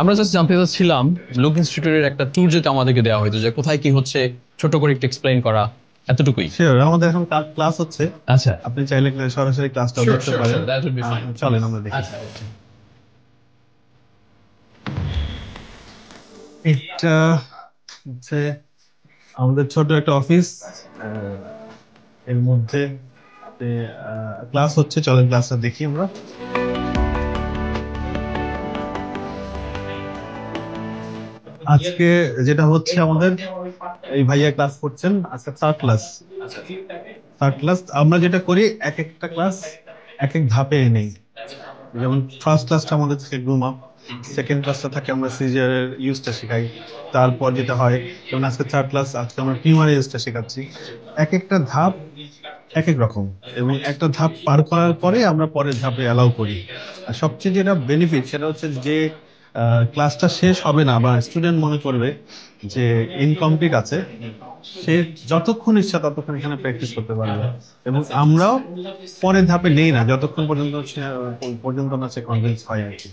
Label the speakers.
Speaker 1: আমরা জাস্ট জানতে চাচ্ছিলাম লুক ইনস্টিটিউটের একটা ট্যুর যদি আমাদেরকে দেওয়া হতো, যে কোথায় কি হচ্ছে ছোট করে একটু এক্সপ্লেইন করা, এতটুকুই।
Speaker 2: শিওর, আমাদের এখন ক্লাস হচ্ছে।
Speaker 1: আচ্ছা,
Speaker 2: আপনি চাইলে সরাসরি ক্লাসটাও
Speaker 1: Sure,
Speaker 2: দেখতে
Speaker 1: sure,
Speaker 2: পারেন।
Speaker 1: sure, that would be fine.
Speaker 2: চলেন আমরা দেখি।
Speaker 1: আচ্ছা,
Speaker 2: এটা হচ্ছে আমাদের ছোট একটা অফিস। এর মধ্যে ক্লাস হচ্ছে, চলেন ক্লাসটা দেখি আমরা। আজকে যেটা হচ্ছে আমাদের, এই ভাইয়া ক্লাস করছেন আজকে থার্ড ক্লাস। থার্ড ক্লাস আমরা যেটা করি, এক একটা ক্লাস এক এক ধাপে নেই। যেমন ফার্স্ট ক্লাসটা আমাদের থেকে গ্রুম আপ, সেকেন্ড ক্লাসটা থাকে আমরা সিজিআরের ইউজটা শেখাই। তারপর যেটা হয়, যেমন আজকে থার্ড ক্লাস, আজকে আমরা প্রিমারি ইউজটা শেখাচ্ছি। এক একটা ধাপ এক এক রকম, এবং একটা ধাপ পার করার পরে আমরা পরের ধাপে অ্যালাউ করি। আর সবচেয়ে যেটা বেনিফিট সেটা হচ্ছে যে ক্লাসটা শেষ হবে না বা স্টুডেন্ট মনে করবে যে ইনকমপ্লিট আছে, সে যতক্ষণ ইচ্ছা ততক্ষণ এখানে প্র্যাকটিস করতে পারবে। এবং আমরাও পরের ধাপে নেই না যতক্ষণ পর্যন্ত পর্যন্ত না সে কনভিন্স হয় আর কি।